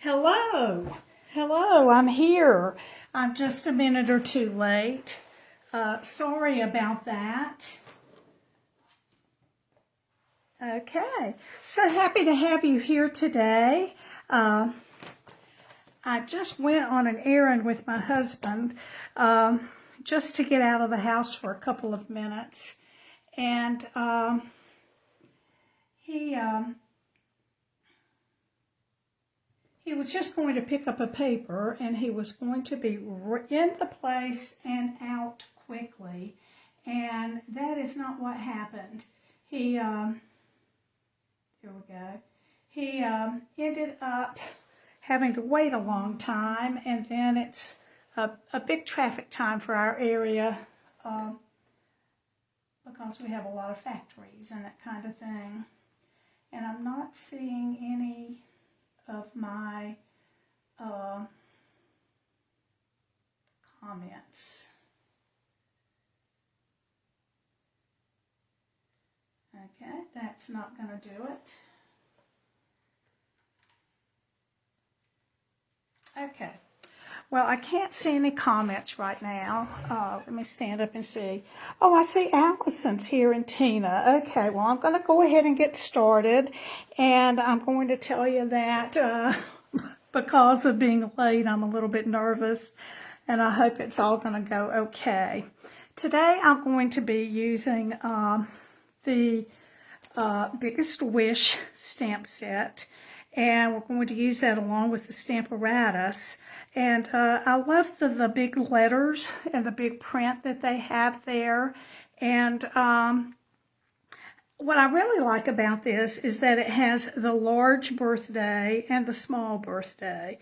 Hello, hello, I'm here. I'm just a minute or two late. Sorry about that. Okay, so happy to have you here today. I just went on an errand with my husband just to get out of the house for a couple of minutes. And he was just going to pick up a paper, and he was going to be in the place and out quickly. And that is not what happened. Here we go. He ended up having to wait a long time, and then it's a big traffic time for our area because we have a lot of factories and that kind of thing. And I'm not seeing any of my comments. Okay, that's not going to do it. Okay, well, I can't see any comments right now. Let me stand up and see. Oh, I see Allison's here and Tina. Okay, well, I'm going to go ahead and get started, and I'm going to tell you that because of being late, I'm a little bit nervous, and I hope it's all going to go okay. Today, I'm going to be using the Biggest Wish stamp set, and we're going to use that along with the Stamparatus. And I love the big letters and the big print that they have there. And what I really like about this is that it has the large birthday and the small birthday.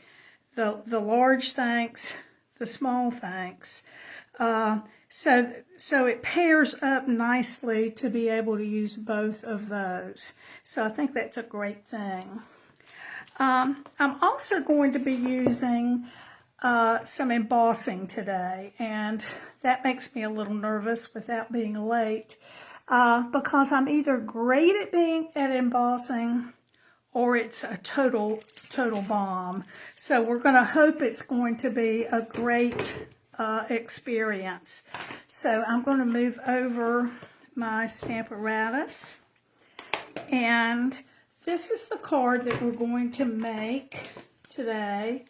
The large thanks, the small thanks. So it pairs up nicely to be able to use both of those. So I think that's a great thing. I'm also going to be using some embossing today, and that makes me a little nervous without being late because I'm either great at embossing or it's a total bomb. So we're going to hope it's going to be a great experience. So I'm going to move over my Stamparatus, and this is the card that we're going to make today.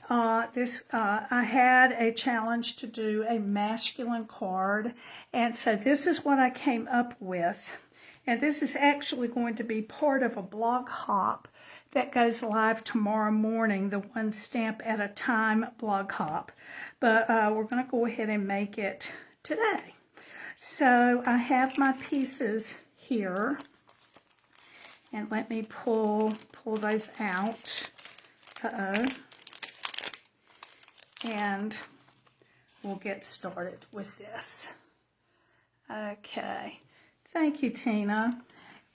I had a challenge to do a masculine card, and so this is what I came up with. And this is actually going to be part of a blog hop that goes live tomorrow morning, the One Stamp at a Time blog hop. But we're going to go ahead and make it today. So I have my pieces here. And let me pull those out. And we'll get started with this. Okay. Thank you, Tina.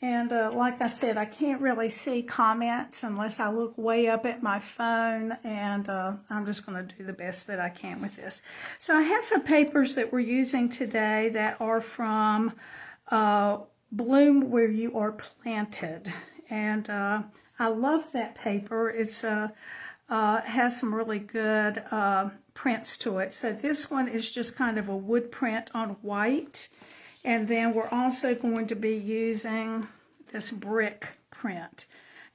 And like I said, I can't really see comments unless I look way up at my phone, and I'm just going to do the best that I can with this. So I have some papers that we're using today that are from Bloom Where You Are Planted, and I love that paper. It's has some really good prints to it. So this one is just kind of a wood print on white, and then we're also going to be using this brick print,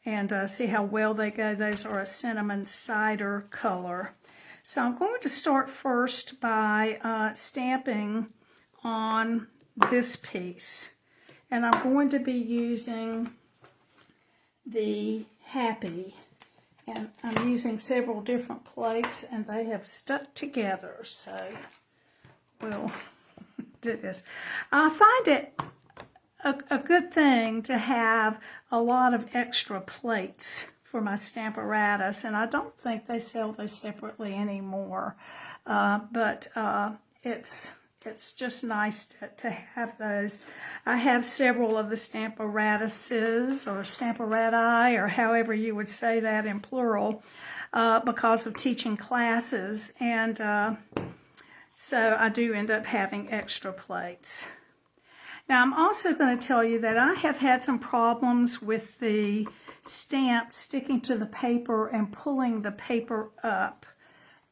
and see how well they go. Those are a cinnamon cider color. So I'm going to start first by stamping on this piece. And I'm going to be using the Happy. And I'm using several different plates, and they have stuck together. So we'll do this. I find it a good thing to have a lot of extra plates for my Stamparatus. And I don't think they sell those separately anymore. But it's just nice to have those. I have several of the Stamparatuses or Stamparati, or however you would say that in plural, because of teaching classes, and so I do end up having extra plates. Now I'm also going to tell you that I have had some problems with the stamp sticking to the paper and pulling the paper up.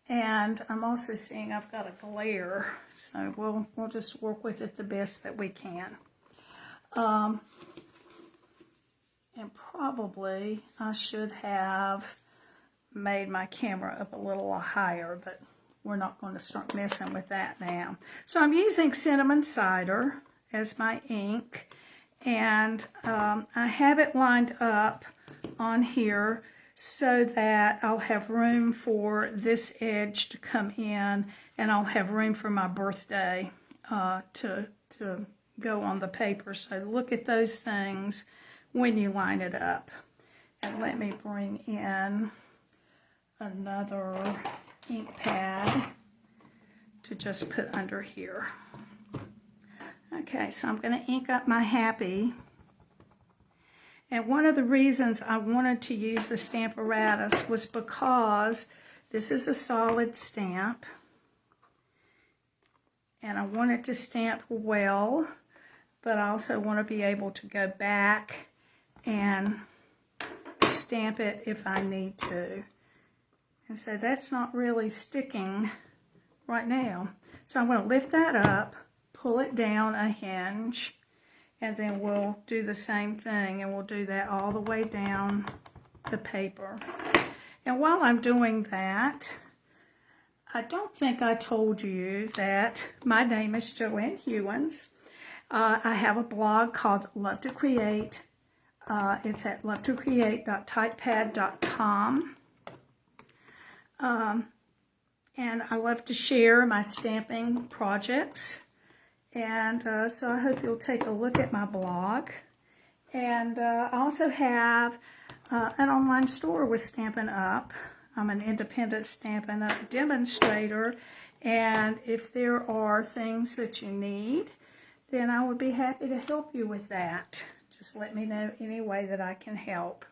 And I'm also seeing I've got a glare, so we'll just work with it the best that we can. And probably I should have made my camera up a little higher, but we're not going to start messing with that now. So I'm using cinnamon cider as my ink, and I have it lined up on here so that I'll have room for this edge to come in, and I'll have room for my birthday to go on the paper. So look at those things when you line it up. And let me bring in another ink pad to just put under here. Okay, so I'm going to ink up my Happy. And one of the reasons I wanted to use the Stamparatus was because this is a solid stamp, and I want it to stamp well, but I also want to be able to go back and stamp it if I need to. And so that's not really sticking right now. So I'm going to lift that up, pull it down a hinge, and then we'll do the same thing, and we'll do that all the way down the paper. And while I'm doing that, I don't think I told you that my name is Joanne Hewins. I have a blog called Love to Create. It's at lovetocreate.typepad.com. And I love to share my stamping projects. And so I hope you'll take a look at my blog. And I also have an online store with Stampin Up. I'm an independent Stampin Up demonstrator. And if there are things that you need, then I would be happy to help you with that. Just let me know any way that I can help.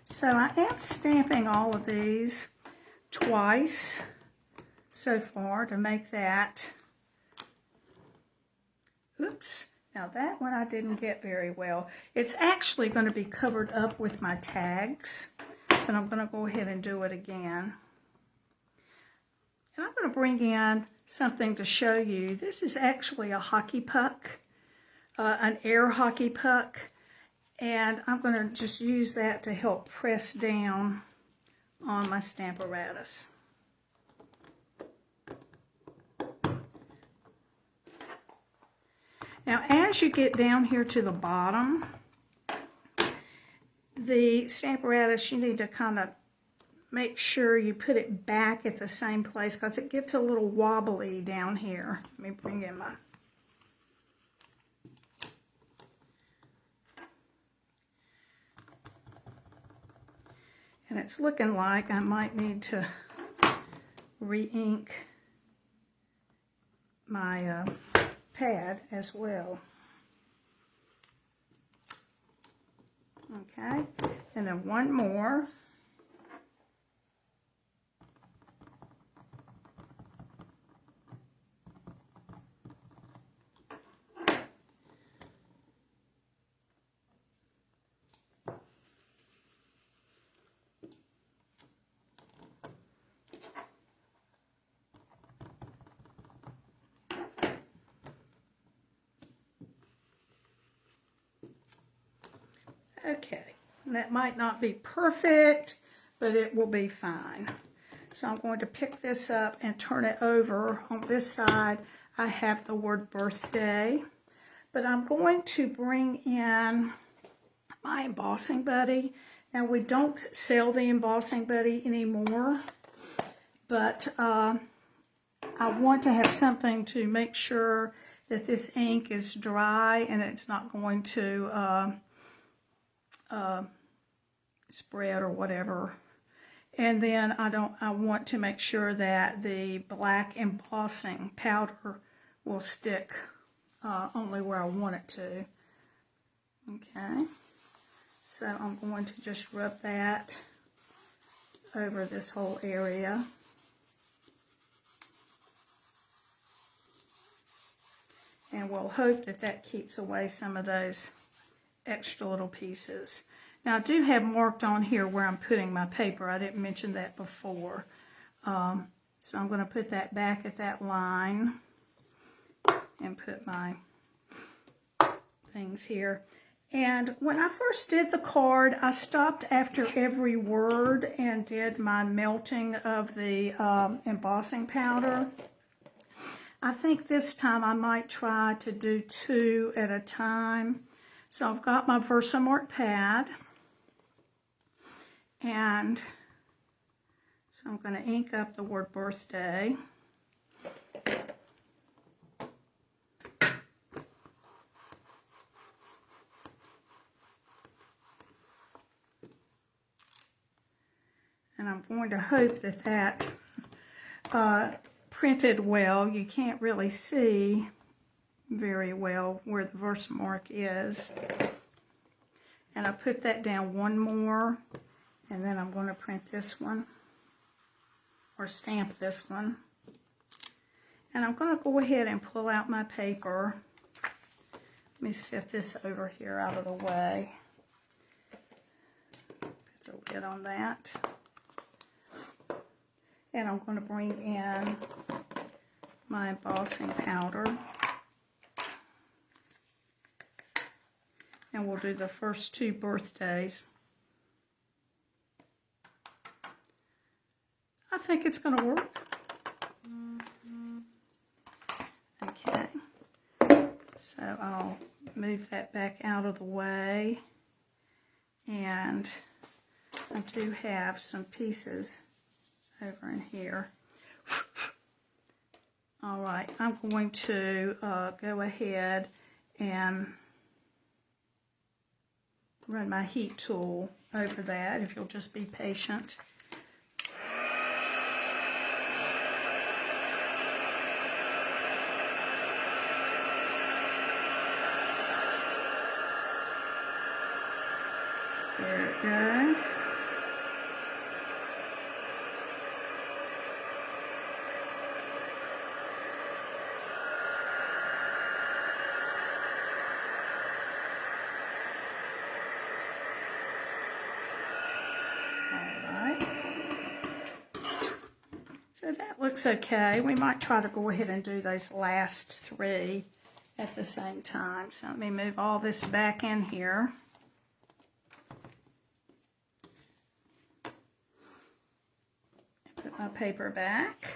So I am stamping all of these twice so far to make that. Oops, now that one I didn't get very well. It's actually going to be covered up with my tags, but I'm going to go ahead and do it again. And I'm going to bring in something to show you. This is actually a hockey puck, an air hockey puck, and I'm going to just use that to help press down on my Stamparatus. Now, as you get down here to the bottom, the Stamparatus, you need to kind of make sure you put it back at the same place because it gets a little wobbly down here. Let me bring in my... And it's looking like I might need to re-ink my pad as well. Okay, and then one more. Okay, that might not be perfect, but it will be fine. So I'm going to pick this up and turn it over. On this side, I have the word birthday, but I'm going to bring in my embossing buddy. Now, we don't sell the embossing buddy anymore, but I want to have something to make sure that this ink is dry and it's not going to spread or whatever. And then I want to make sure that the black embossing powder will stick only where I want it to. Okay, so I'm going to just rub that over this whole area. And we'll hope that that keeps away some of those extra little pieces. Now I do have marked on here where I'm putting my paper. I didn't mention that before. So I'm going to put that back at that line and put my things here. And when I first did the card, I stopped after every word and did my melting of the embossing powder. I think this time I might try to do 2 at a time. So I've got my Versamark pad, and so I'm going to ink up the word birthday. And I'm going to hope that that printed well. You can't really see very well where the Versamark is. And I put that down one more, and then I'm going to print this one, or stamp this one. And I'm going to go ahead and pull out my paper. Let me set this over here out of the way. Put the lid on that. And I'm going to bring in my embossing powder. And we'll do the first 2 birthdays. I think it's going to work. Okay. So I'll move that back out of the way. And I do have some pieces over in here. All right, I'm going to go ahead and run my heat tool over that, if you'll just be patient. There it goes. So that looks okay. We might try to go ahead and do those last 3 at the same time. So let me move all this back in here. Put my paper back.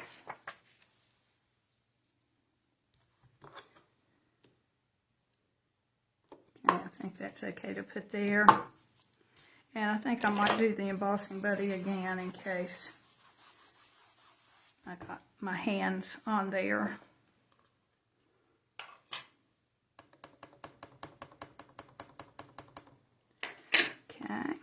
Okay, I think that's okay to put there. And I think I might do the embossing buddy again in case I got my hands on there. Okay.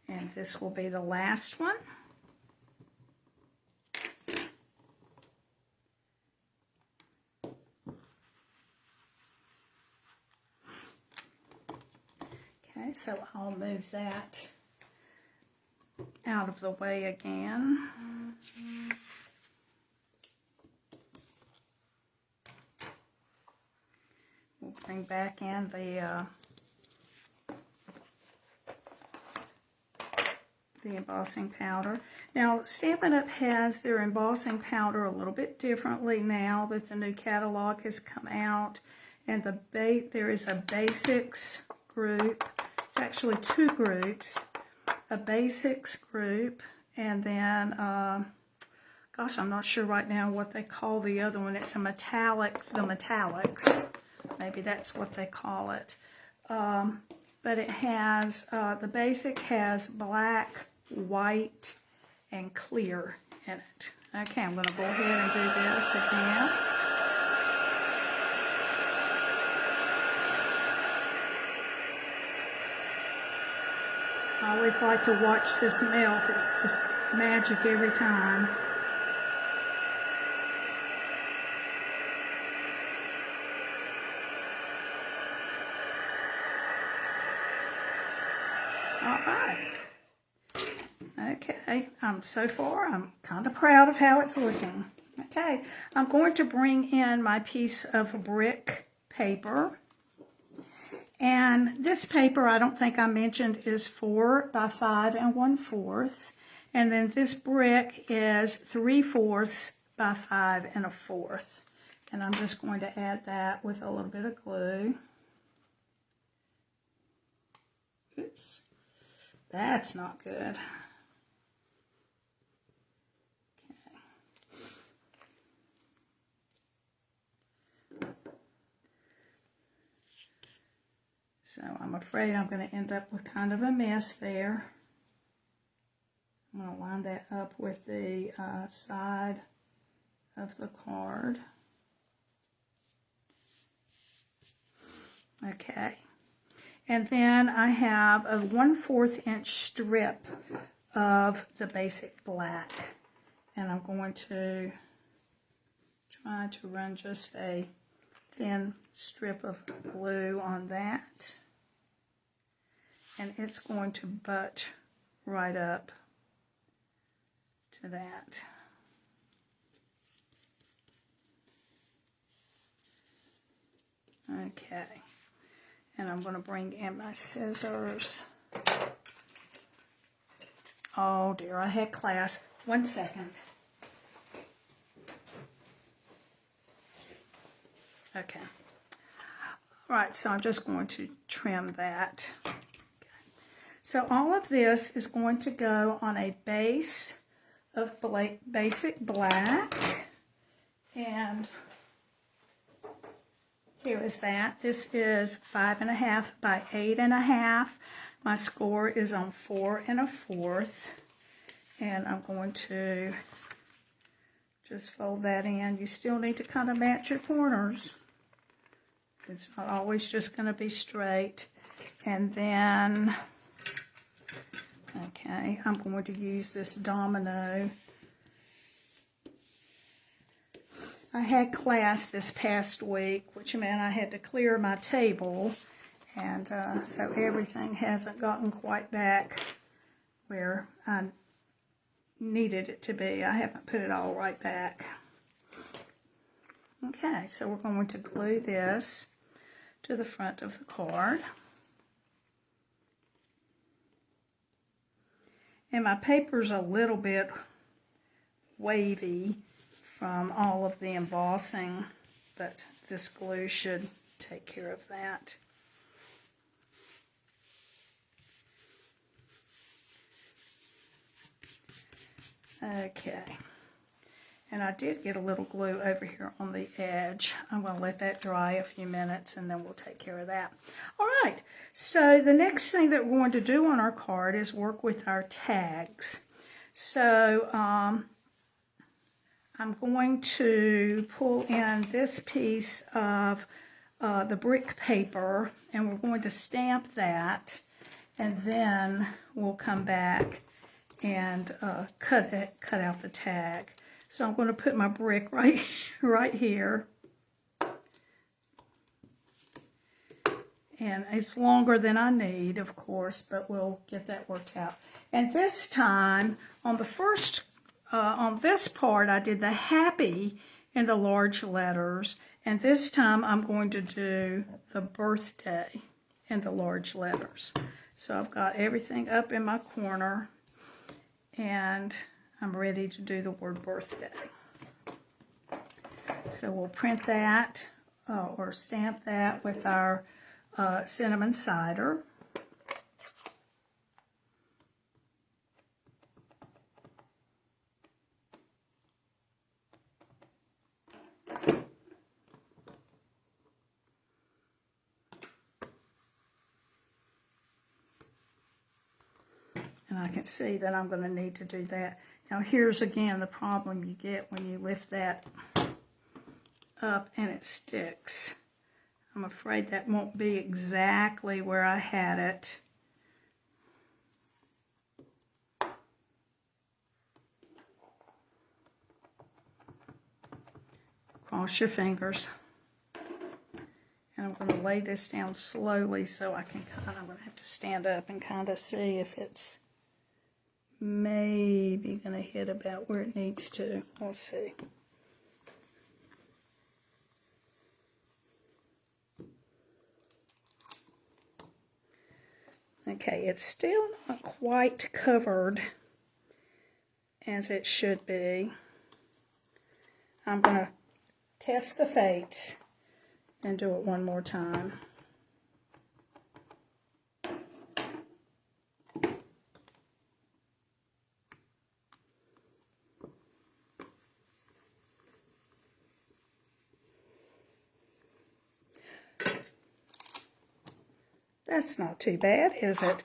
And this will be the last one. Okay, so I'll move that out of the way again. We'll bring back in the embossing powder. Now, Stampin' Up! Has their embossing powder a little bit differently now that the new catalog has come out. And there is a basics group. It's actually 2 groups. A basics group, and then, gosh, I'm not sure right now what they call the other one. It's a metallic, the metallics. Maybe that's what they call it. But it has, the basic has black, white, and clear in it. Okay, I'm going to go ahead and do this again. I always like to watch this melt. It's just magic every time. All right. Okay, so far I'm kind of proud of how it's looking. Okay, I'm going to bring in my piece of brick paper. And this paper, I don't think I mentioned, is 4 by 5 1/4. And then this brick is 3/4 by 5 1/4. And I'm just going to add that with a little bit of glue. Oops, that's not good. So I'm afraid I'm going to end up with kind of a mess there. I'm going to line that up with the side of the card. Okay. And then I have a 1/4 inch strip of the basic black. And I'm going to try to run just a thin strip of glue on that. And it's going to butt right up to that. Okay. And I'm going to bring in my scissors. Oh dear, I had class. 1 second. Okay. All right, so I'm just going to trim that. Okay. So all of this is going to go on a base of basic black. And here is that. This is 5 1/2 by 8 1/2. My score is on 4 1/4. And I'm going to just fold that in. You still need to kind of match your corners. It's not always just going to be straight. And then, okay, I'm going to use this domino. I had class this past week, which meant I had to clear my table. And so everything hasn't gotten quite back where I needed it to be. I haven't put it all right back. Okay, so we're going to glue this to the front of the card. And my paper's a little bit wavy from all of the embossing, but this glue should take care of that. Okay. And I did get a little glue over here on the edge. I'm going to let that dry a few minutes and then we'll take care of that. All right, so the next thing that we're going to do on our card is work with our tags. So I'm going to pull in this piece of the brick paper and we're going to stamp that, and then we'll come back and cut out the tag. So I'm going to put my brick right here. And it's longer than I need, of course, but we'll get that worked out. And this time, on the first, on this part, I did the happy in the large letters. And this time, I'm going to do the birthday in the large letters. So I've got everything up in my corner. And I'm ready to do the word birthday. So we'll print that or stamp that with our cinnamon cider. And I can see that I'm going to need to do that. Now here's again the problem you get when you lift that up and it sticks. I'm afraid that won't be exactly where I had it. Cross your fingers. And I'm going to lay this down slowly so I can I'm going to have to stand up and kind of see if it's maybe going to hit about where it needs to. Let's see. Okay, it's still not quite covered as it should be. I'm going to test the fates and do it one more time. That's not too bad, is it?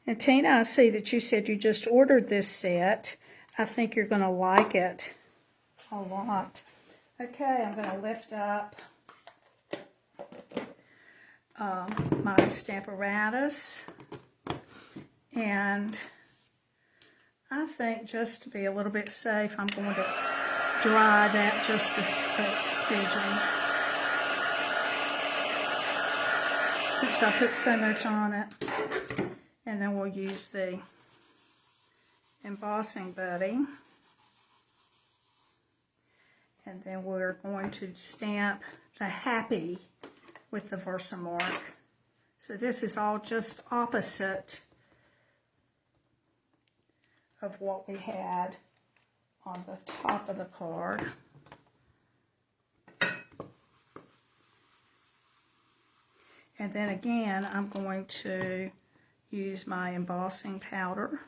And Tina, I see that you said you just ordered this set. I think you're going to like it a lot. Okay, I'm going to lift up my Stamparatus, and I think just to be a little bit safe, I'm going to dry that just a smidgen, since I put so much on it. And then we'll use the embossing buddy. And then we're going to stamp the happy with the Versamark. So this is all just opposite of what we had on the top of the card. And then again, I'm going to use my embossing powder.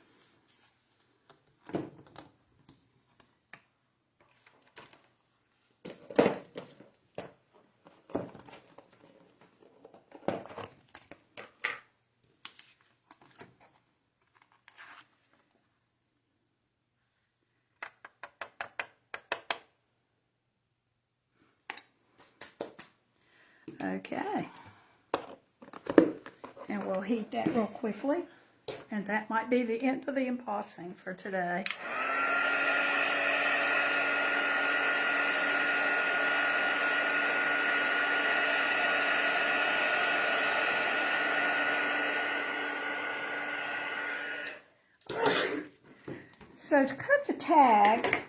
Okay, and we'll heat that real quickly, and that might be the end of the embossing for today. So to cut the tag,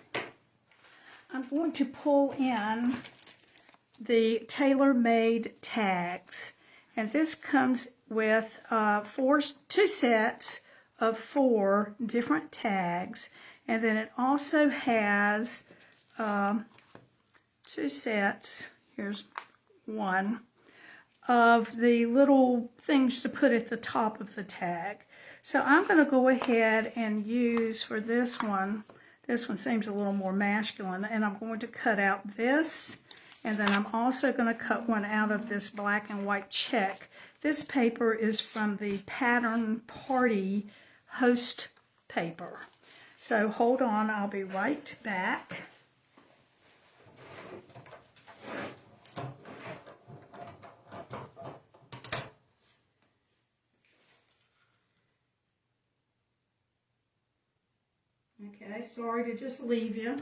I'm going to pull in the Tailor Made Tags, and this comes with two sets of 4 different tags, and then it also has 2 sets, here's one, of the little things to put at the top of the tag. So I'm going to go ahead and use for this one seems a little more masculine, and I'm going to cut out this. And then I'm also going to cut one out of this black and white check. This paper is from the Pattern Party Host paper. So hold on, I'll be right back. Okay, sorry to just leave you.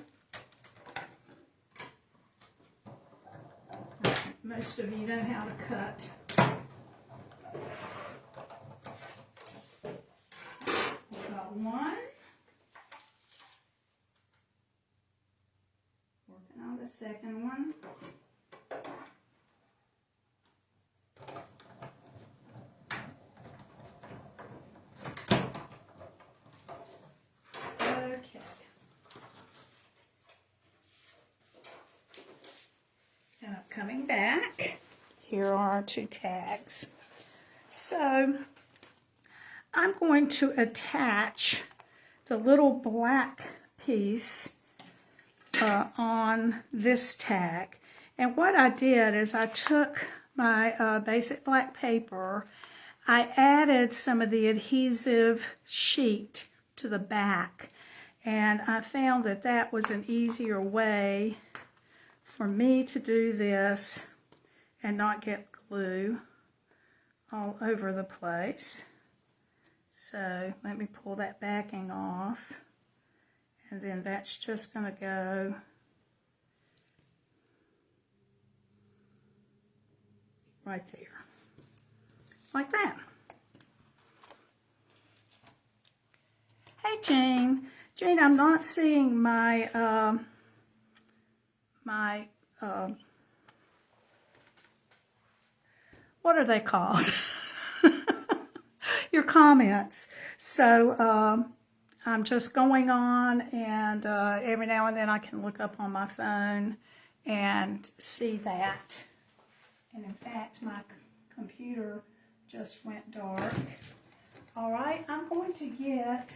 Most of you know how to cut. We've got one. Working on the second one. Okay. And I'm coming back. Here are our 2 tags. So I'm going to attach the little black piece on this tag. And what I did is I took my basic black paper, I added some of the adhesive sheet to the back, and I found that that was an easier way for me to do this and not get glue all over the place. So let me pull that backing off, and then that's just going to go right there. Like that. Hey, Jane. Jane, I'm not seeing my, what are they called? Your comments. So, I'm just going on, and every now and then I can look up on my phone and see that. And in fact, my computer just went dark. All right, I'm going to get,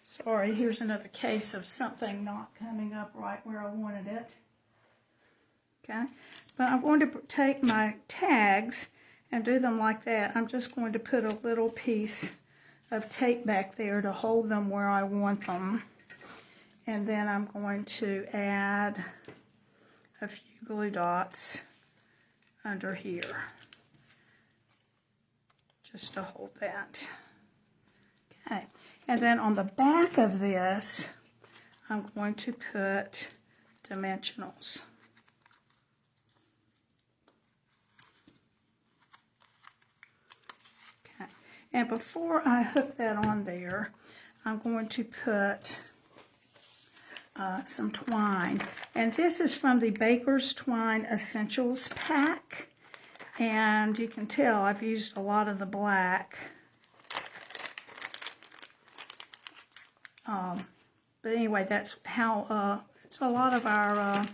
sorry, here's another case of something not coming up right where I wanted it. Okay, but I'm going to take my tags and do them like that. I'm just going to put a little piece of tape back there to hold them where I want them. And then I'm going to add a few glue dots under here, just to hold that. Okay, and then on the back of this, I'm going to put dimensionals. Okay, and before I hook that on there, I'm going to put some twine, and this is from the Baker's Twine Essentials pack, and you can tell I've used a lot of the black, but anyway, that's how it's a lot of our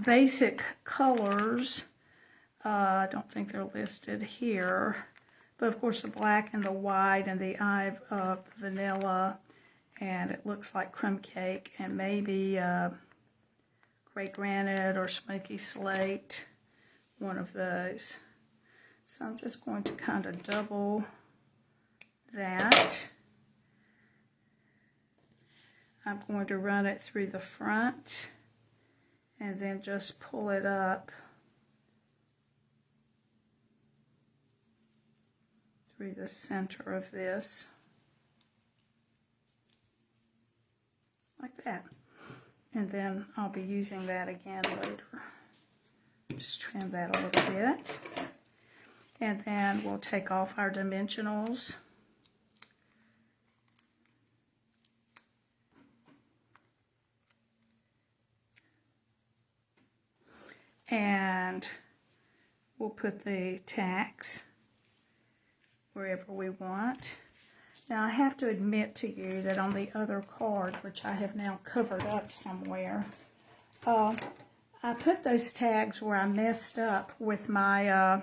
basic colors. I don't think they're listed here, but of course the black and the white and the vanilla, and it looks like crumb cake and maybe gray granite or smoky slate, one of those. So I'm just going to kind of double that. I'm going to run it through the front and then just pull it up through the center of this. Like that. And then I'll be using that again later. Just trim that a little bit. And then we'll take off our dimensionals. And we'll put the tacks wherever we want. Now I have to admit to you that on the other card, which I have now covered up somewhere, I put those tags where I messed up with my,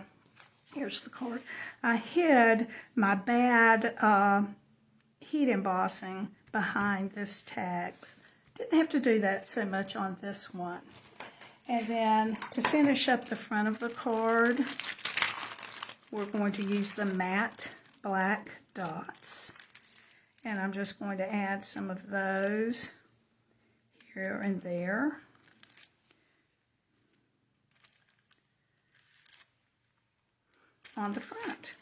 here's the card. I hid my bad heat embossing behind this tag. Didn't have to do that so much on this one. And then to finish up the front of the card, we're going to use the matte black dots. And I'm just going to add some of those here and there. On the front.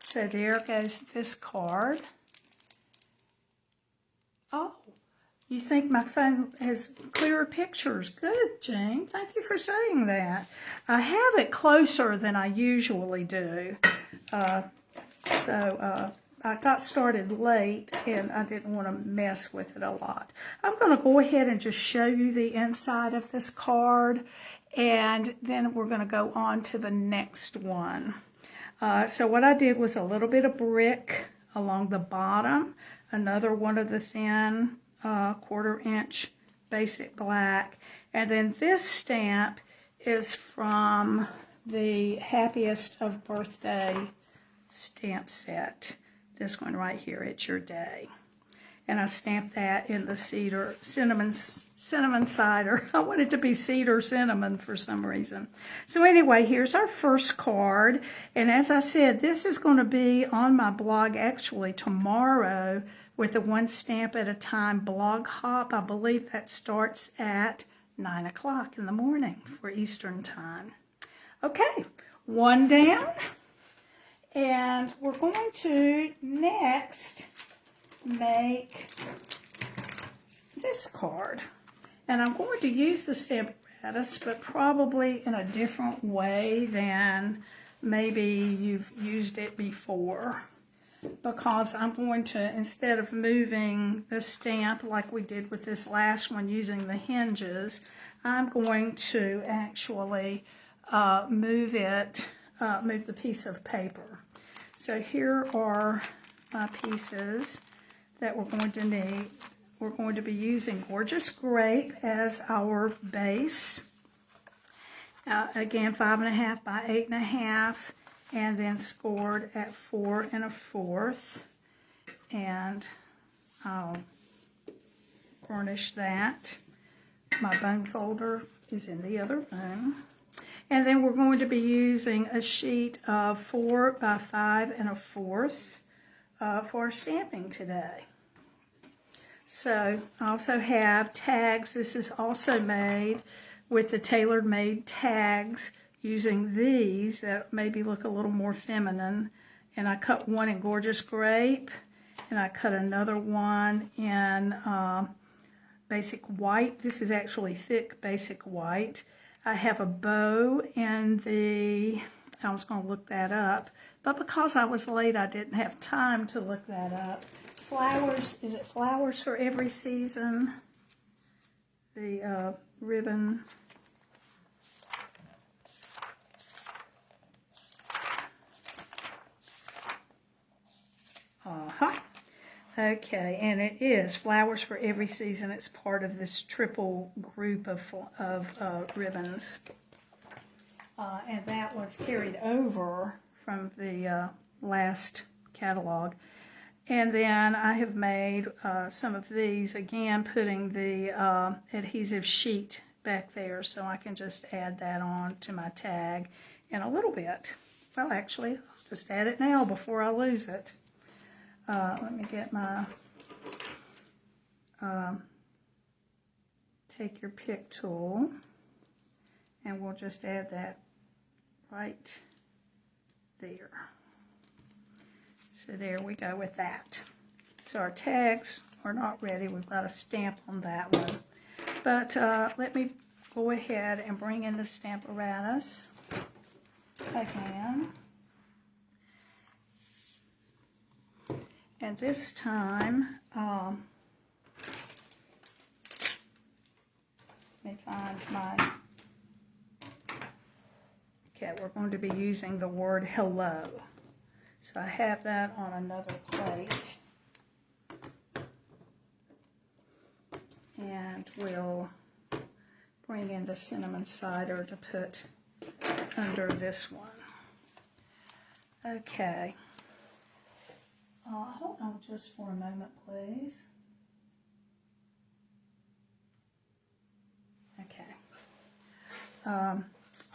So there goes this card. Oh, you think my phone has clearer pictures? Good, Jane. Thank you for saying that. I have it closer than I usually do. I got started late and I didn't want to mess with it a lot. I'm going to go ahead and just show you the inside of this card, and then we're going to go on to the next one. So what I did was a little bit of brick along the bottom, another one of the thin 1/4 inch basic black, and then this stamp is from the Happiest of Birthday stamp set. This one right here, It's Your Day. And I stamped that in the cinnamon cider. I want it to be cedar cinnamon for some reason. So anyway, here's our first card. And as I said, this is going to be on my blog actually tomorrow with the One Stamp at a Time blog hop. I believe that starts at 9 o'clock in the morning for Eastern time. Okay, one down. And we're going to next make this card. And I'm going to use the Stamparatus Stamparatus, but probably in a different way than maybe you've used it before. Because I'm going to, instead of moving the stamp like we did with this last one using the hinges, I'm going to actually move the piece of paper. So here are my pieces that we're going to need. We're going to be using Gorgeous Grape as our base. Again, 5.5 by 8.5, and then scored at 4 1/4. And I'll burnish that. My bone folder is in the other room. And then we're going to be using a sheet of 4 by 5 1/4 for stamping today. So I also have tags. This is also made with the Tailor Made Tags, using these that maybe look a little more feminine. And I cut one in Gorgeous Grape, and I cut another one in Basic White. This is actually thick Basic White. I have a bow in the, I was going to look that up, but because I was late, I didn't have time to look that up. Flowers, is it Flowers for Every Season? The ribbon. Okay, and it is Flowers for Every Season. It's part of this triple group of ribbons. And that was carried over from the last catalog. And then I have made some of these, again, putting the adhesive sheet back there, so I can just add that on to my tag in a little bit. Well, actually, I'll just add it now before I lose it. Let me get my take your pick tool, and we'll just add that right there. So there we go with that. So our tags are not ready. We've got a stamp on that one. But let me go ahead and bring in the Stamparatus again. And this time, let me find my, okay, we're going to be using the word hello. So I have that on another plate. And we'll bring in the cinnamon cider to put under this one. Okay. Hold on just for a moment, please. Okay. All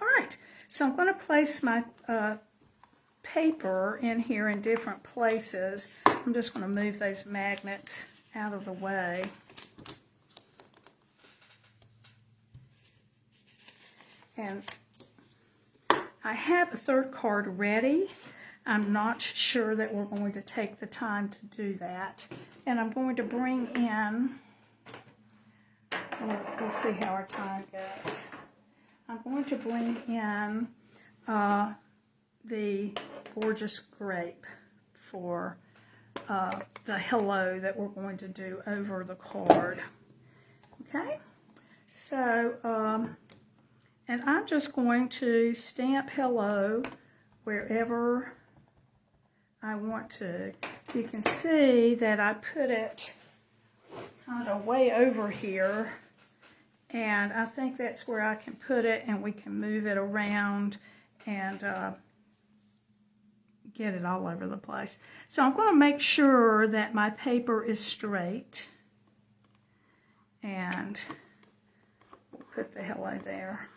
right. So I'm going to place my paper in here in different places. I'm just going to move those magnets out of the way. And I have a third card ready. I'm not sure that we're going to take the time to do that. And I'm going to bring in, we'll see how our time goes. I'm going to bring in the Gorgeous Grape for the hello that we're going to do over the card. Okay? So, and I'm just going to stamp hello wherever I want to. You can see that I put it kind of way over here, and I think that's where I can put it, and we can move it around and get it all over the place. So I'm going to make sure that my paper is straight, and we'll put the hello there.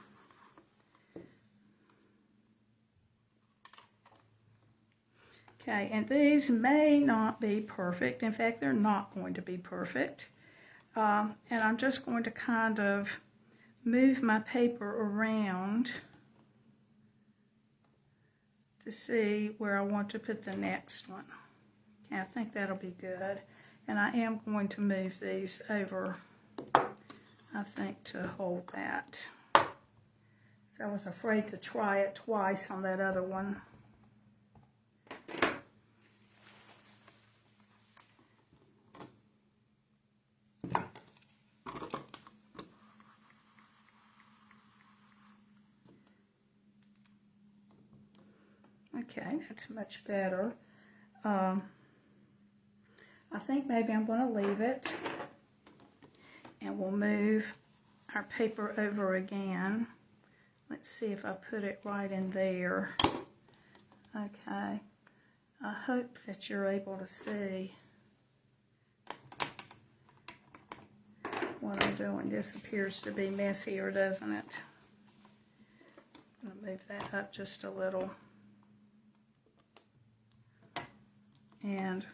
Okay, and these may not be perfect. In fact, they're not going to be perfect. And I'm just going to kind of move my paper around to see where I want to put the next one. Okay, I think that'll be good. And I am going to move these over, I think, to hold that. So I was afraid to try it twice on that other one. Okay, that's much better. I think maybe I'm going to leave it, and we'll move our paper over again. Let's see if I put it right in there. Okay, I hope that you're able to see what I'm doing. This appears to be messier, doesn't it? I'm going to move that up just a little. And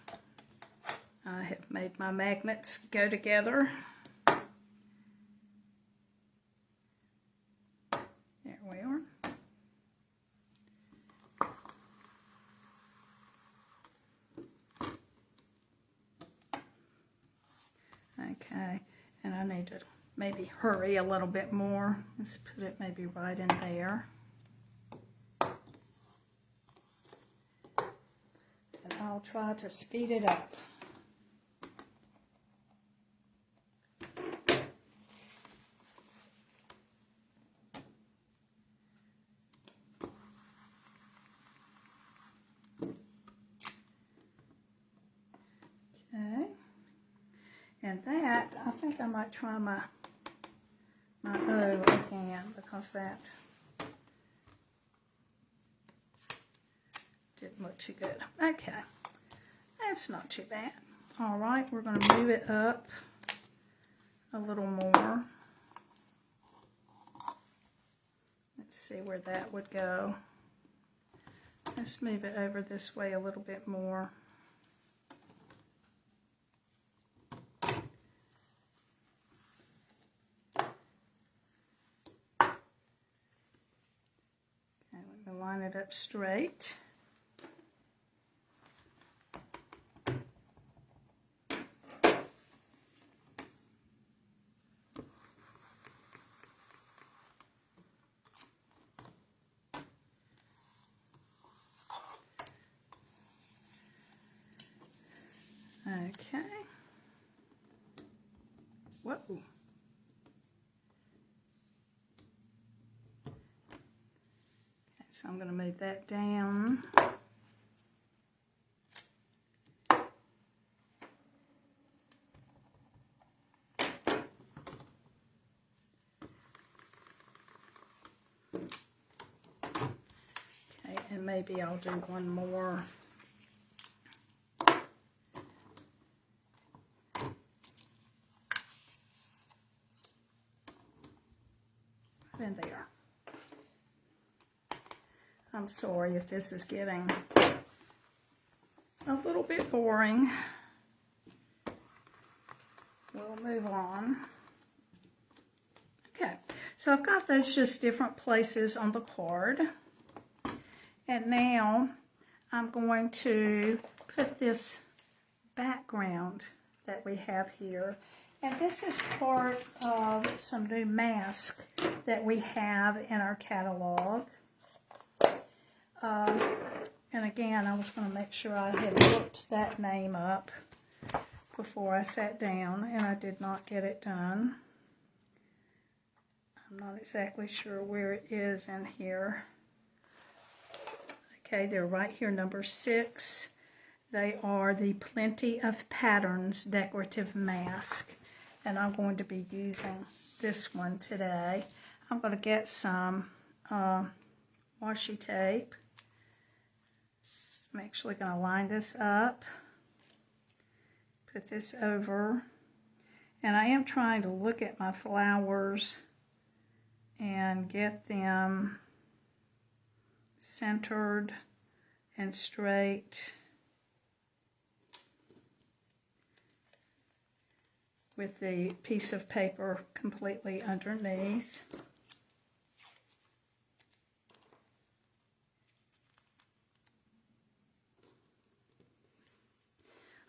I have made my magnets go together. There we are. Okay, and I need to maybe hurry a little bit more. Let's put it maybe right in there. And I'll try to speed it up. Okay, and that, I think I might try my O again, because that didn't look too good. Okay, that's not too bad. All right, we're going to move it up a little more. Let's see where that would go. Let's move it over this way a little bit more. Line it up straight. Okay. Whoa. So I'm going to move that down. Okay, and maybe I'll do one more. Right in there. I'm sorry if this is getting a little bit boring. We'll move on. Okay, so I've got those just different places on the card. And now I'm going to put this background that we have here. And this is part of some new masks that we have in our catalog. And again, I was going to make sure I had looked that name up before I sat down, and I did not get it done. I'm not exactly sure where it is in here. Okay, they're right here, number 6. They are the Plenty of Patterns Decorative Mask, and I'm going to be using this one today. I'm going to get some washi tape. I'm actually going to line this up, put this over, and I am trying to look at my flowers and get them centered and straight with the piece of paper completely underneath.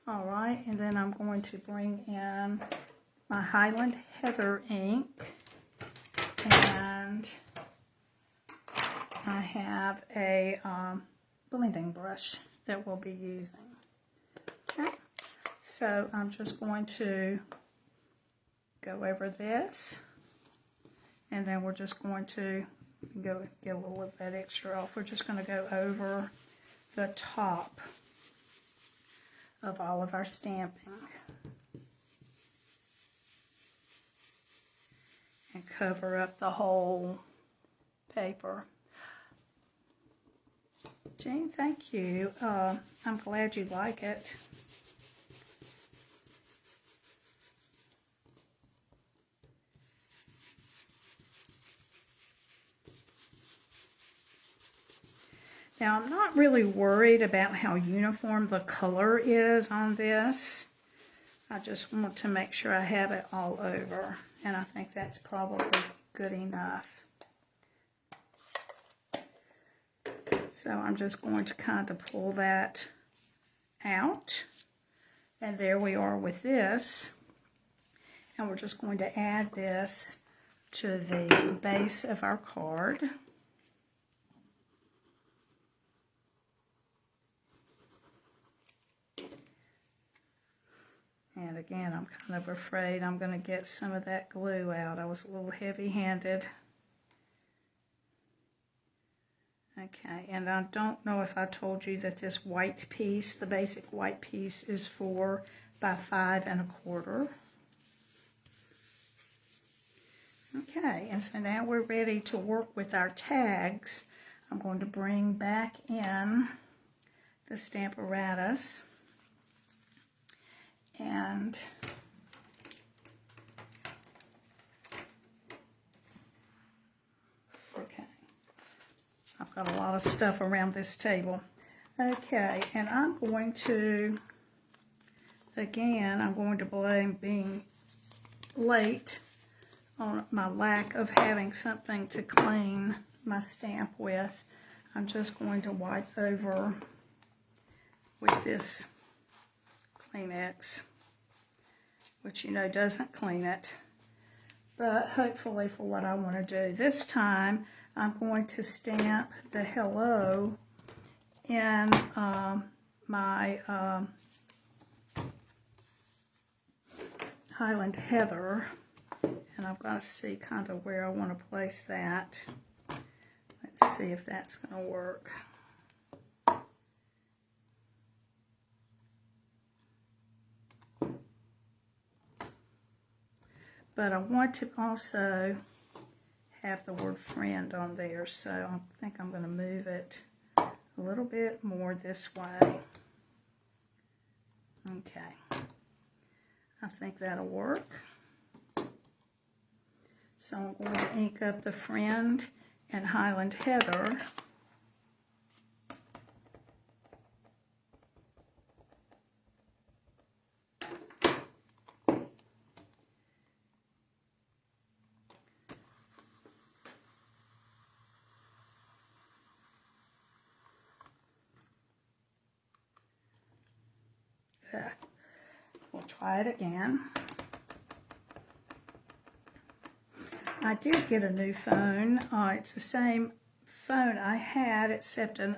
All right, and then I'm going to bring in my Highland Heather ink, and I have a blending brush that we'll be using. Okay, so I'm just going to go over this, and then we're just going to go get a little of that extra off. We're just going to go over the top of all of our stamping and cover up the whole paper. Jane, thank you. I'm glad you like it. Now, I'm not really worried about how uniform the color is on this. I just want to make sure I have it all over, and I think that's probably good enough. So I'm just going to kind of pull that out, and there we are with this. And we're just going to add this to the base of our card. And again, I'm kind of afraid I'm going to get some of that glue out. I was a little heavy-handed. Okay, and I don't know if I told you that this white piece, the basic white piece, is 4 by 5 1/4. Okay, and so now we're ready to work with our tags. I'm going to bring back in the Stamparatus. And okay, I've got a lot of stuff around this table. Okay, and I'm going to, again, I'm going to blame being late on my lack of having something to clean my stamp with. I'm just going to wipe over with this Kleenex, which you know doesn't clean it, but hopefully for what I want to do. This time I'm going to stamp the hello in my Highland Heather, and I've got to see kind of where I want to place that. Let's see if that's going to work. But I want to also have the word friend on there, so I think I'm going to move it a little bit more this way. Okay, I think that'll work. So I'm going to ink up the friend and Highland Heather. We'll try it again. I did get a new phone. It's the same phone I had, except a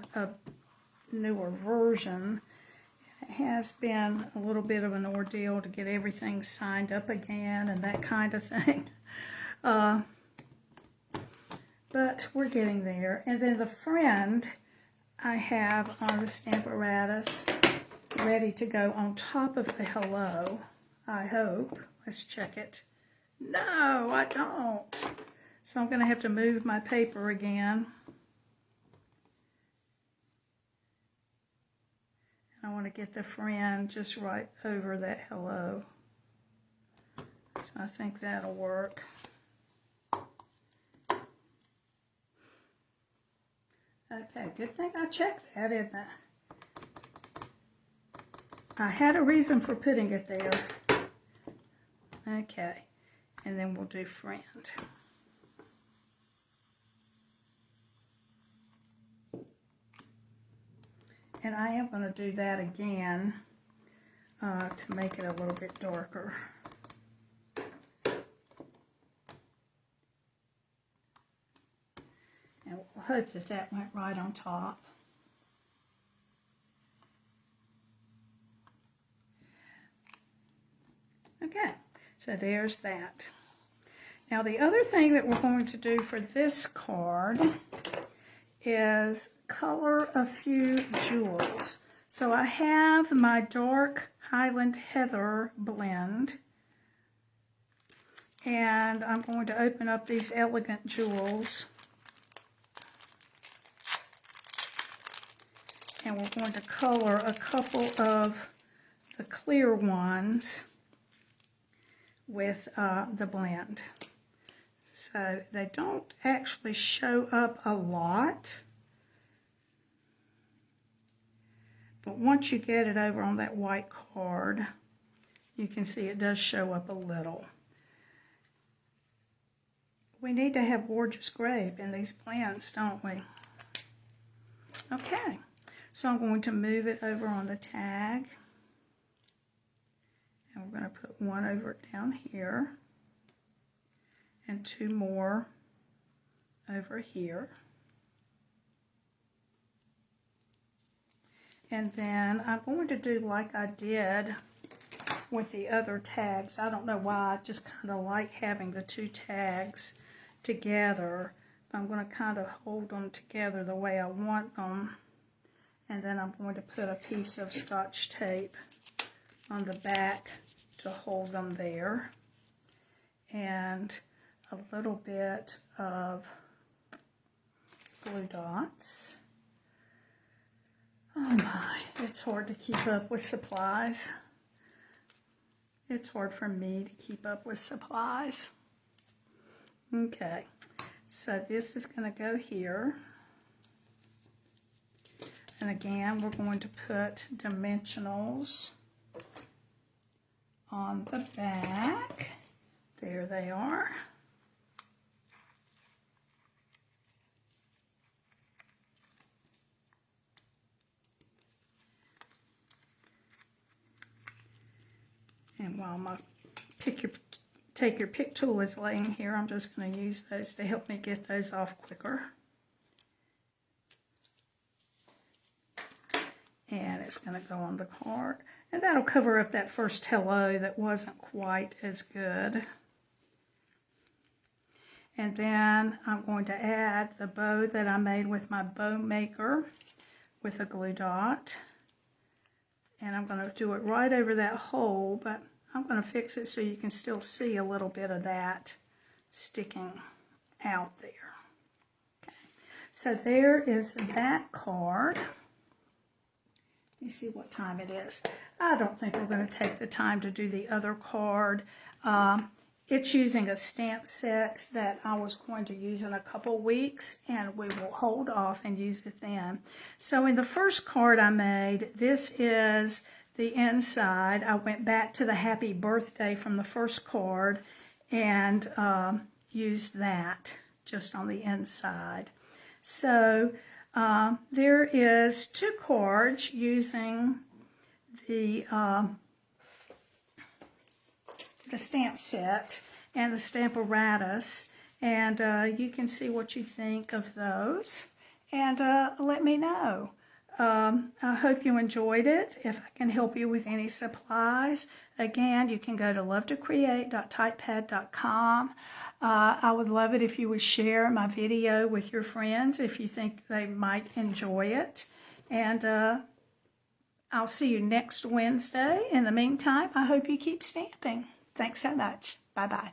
newer version. It has been a little bit of an ordeal to get everything signed up again and that kind of thing. But we're getting there. And then the friend I have on the Stamparatus ready to go on top of the hello, I hope. Let's check it. No, I don't. So I'm going to have to move my paper again. I want to get the friend just right over that hello. So I think that'll work. Okay, good thing I checked that, isn't it? I had a reason for putting it there. Okay, and then we'll do friend. And I am going to do that again to make it a little bit darker. And we'll hope that that went right on top. Okay, so there's that. Now the other thing that we're going to do for this card is color a few jewels. So I have my dark Highland Heather blend, and I'm going to open up these Elegant Jewels, and we're going to color a couple of the clear ones with the blend. So they don't actually show up a lot, but once you get it over on that white card, you can see it does show up a little. We need to have gorgeous grape in these blends, don't we? Okay, so I'm going to move it over on the tag, and we're going to put one over down here, and two more over here. And then I'm going to do like I did with the other tags. I don't know why, I just kind of like having the two tags together. I'm going to kind of hold them together the way I want them. And then I'm going to put a piece of Scotch tape on the back to hold them there. And a little bit of glue dots. Oh my, it's hard to keep up with supplies. It's hard for me to keep up with supplies. Okay, so this is going to go here. And again, we're going to put dimensionals on the back. There they are. And while my take your pick tool is laying here, I'm just going to use those to help me get those off quicker. And it's going to go on the card. And that'll cover up that first hello that wasn't quite as good. And then I'm going to add the bow that I made with my bow maker with a glue dot. And I'm going to do it right over that hole, but I'm going to fix it so you can still see a little bit of that sticking out there. Okay. So there is that card. Let me see what time it is. I don't think we're going to take the time to do the other card. It's using a stamp set that I was going to use in a couple weeks, and we will hold off and use it then. So in the first card I made, this is the inside. I went back to the Happy Birthday from the first card and used that just on the inside. So there is two cards using the stamp set and the Stamparatus, and you can see what you think of those, and let me know. I hope you enjoyed it. If I can help you with any supplies, again, you can go to lovetocreate.typepad.com. I would love it if you would share my video with your friends if you think they might enjoy it, and I'll see you next Wednesday. In the meantime, I hope you keep stamping. Thanks so much. Bye-bye.